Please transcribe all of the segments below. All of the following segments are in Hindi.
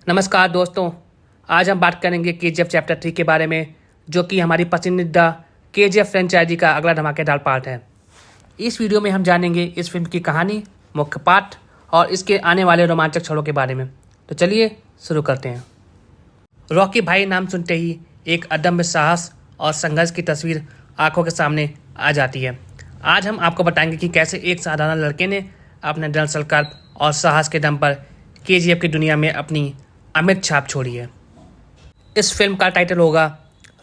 नमस्कार दोस्तों, आज हम बात करेंगे केजीएफ चैप्टर 3 के बारे में, जो कि हमारी पसंदीदा केजीएफ फ्रेंचाइजी का अगला धमाकेदार पार्ट है। इस वीडियो में हम जानेंगे इस फिल्म की कहानी, मुख्य पाठ और इसके आने वाले रोमांचक क्षणों के बारे में। तो चलिए शुरू करते हैं। रॉकी भाई नाम सुनते ही एक अदम्य साहस और संघर्ष की तस्वीर आंखों के सामने आ जाती है। आज हम आपको बताएंगे कि कैसे एक साधारण लड़के ने अपने दृढ़ संकल्प और साहस के दम पर केजीएफ की दुनिया में अपनी अमिट छाप छोड़ी है। इस फिल्म का टाइटल होगा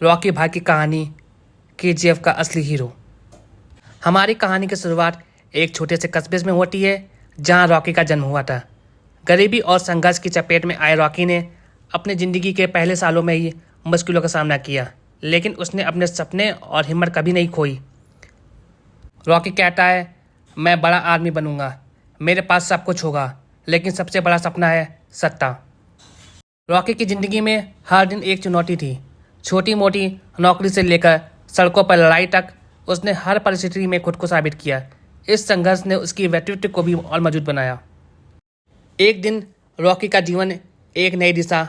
रॉकी भाई की कहानी, केजीएफ का असली हीरो। हमारी कहानी की शुरुआत एक छोटे से कस्बे में होती है जहां रॉकी का जन्म हुआ था। गरीबी और संघर्ष की चपेट में आए रॉकी ने अपनी ज़िंदगी के पहले सालों में ही मुश्किलों का सामना किया, लेकिन उसने अपने सपने और हिम्मत कभी नहीं खोई। रॉकी कहता है, मैं बड़ा आदमी बनूंगा, मेरे पास सब कुछ होगा, लेकिन सबसे बड़ा सपना है सत्ता। रॉकी की ज़िंदगी में हर दिन एक चुनौती थी। छोटी मोटी नौकरी से लेकर सड़कों पर लड़ाई तक उसने हर परिस्थिति में खुद को साबित किया। इस संघर्ष ने उसकी व्यक्तित्व को भी और मजबूत बनाया। एक दिन रॉकी का जीवन एक नई दिशा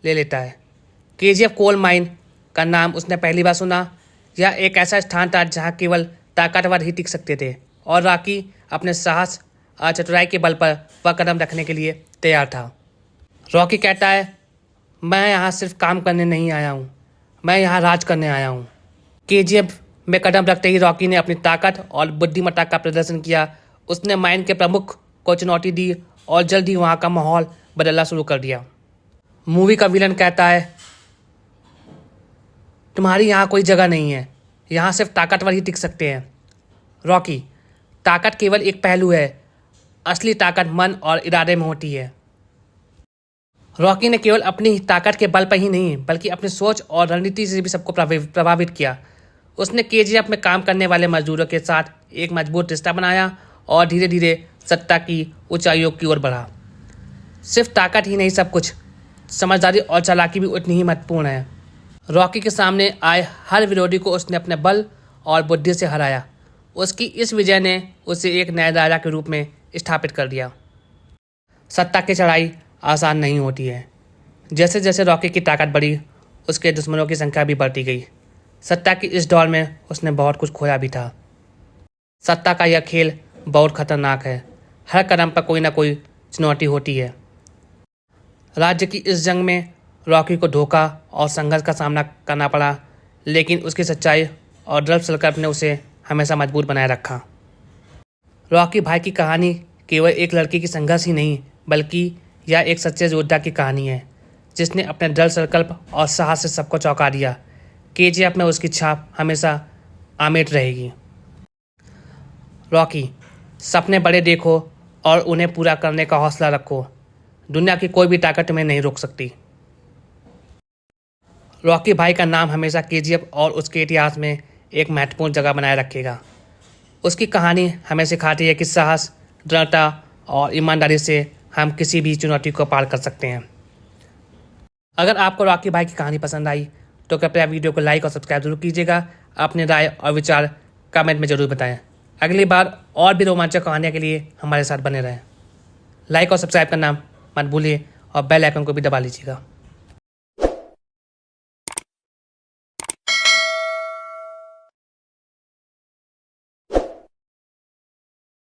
ले लेता है। केजीएफ कोल माइन का नाम उसने पहली बार सुना। यह एक ऐसा स्थान था जहां केवल ताकतवर ही टिक सकते थे, और रॉकी अपने साहस और चतुराई के बल पर वह कदम रखने के लिए तैयार था। रॉकी कहता है, मैं यहाँ सिर्फ काम करने नहीं आया हूँ, मैं यहाँ राज करने आया हूँ। केजीएफ में कदम रखते ही रॉकी ने अपनी ताकत और बुद्धिमत्ता का प्रदर्शन किया। उसने माइन के प्रमुख को चुनौती दी और जल्द ही वहाँ का माहौल बदलना शुरू कर दिया। मूवी का विलन कहता है, तुम्हारी यहाँ कोई जगह नहीं है, यहाँ सिर्फ ताकतवर ही टिक सकते हैं। रॉकी, ताकत केवल एक पहलू है, असली ताकत मन और इरादे में होती है। रॉकी ने केवल अपनी ताकत के बल पर ही नहीं, बल्कि अपनी सोच और रणनीति से भी सबको प्रभावित किया। उसने केजीएफ में काम करने वाले मजदूरों के साथ एक मजबूत रिश्ता बनाया और धीरे धीरे सत्ता की ऊंचाइयों की ओर बढ़ा। सिर्फ ताकत ही नहीं, सब कुछ, समझदारी और चालाकी भी उतनी ही महत्वपूर्ण है। रॉकी के सामने आए हर विरोधी को उसने अपने बल और बुद्धि से हराया। उसकी इस विजय ने उसे एक नए राजा के रूप में स्थापित कर दिया। सत्ता की चढ़ाई आसान नहीं होती है। जैसे जैसे रॉकी की ताकत बढ़ी, उसके दुश्मनों की संख्या भी बढ़ती गई। सत्ता की इस दौड़ में उसने बहुत कुछ खोया भी था। सत्ता का यह खेल बहुत खतरनाक है। हर कदम पर कोई ना कोई चुनौती होती है। राज्य की इस जंग में रॉकी को धोखा और संघर्ष का सामना करना पड़ा, लेकिन उसकी सच्चाई और दृढ़ संकल्प ने उसे हमेशा मजबूत बनाए रखा। रॉकी भाई की कहानी केवल एक लड़के की संघर्ष ही नहीं, बल्कि यह एक सच्चे योद्धा की कहानी है, जिसने अपने दृढ़ संकल्प और साहस से सबको चौंका दिया। केजीएफ में उसकी छाप हमेशा अमिट रहेगी। रॉकी, सपने बड़े देखो और उन्हें पूरा करने का हौसला रखो। दुनिया की कोई भी ताकत तुम्हें नहीं रोक सकती। रॉकी भाई का नाम हमेशा केजीएफ और उसके इतिहास में एक महत्वपूर्ण जगह बनाए रखेगा। उसकी कहानी हमें सिखाती है कि साहस, दृढ़ता और ईमानदारी से हम किसी भी चुनौती को पार कर सकते हैं। अगर आपको रॉकी भाई की कहानी पसंद आई तो कृपया वीडियो को लाइक और सब्सक्राइब जरूर कीजिएगा। अपने राय और विचार कमेंट में ज़रूर बताएं। अगली बार और भी रोमांचक कहानियों के लिए हमारे साथ बने रहें। लाइक और सब्सक्राइब करना मत भूलिए और बेल आइकन को भी दबा लीजिएगा।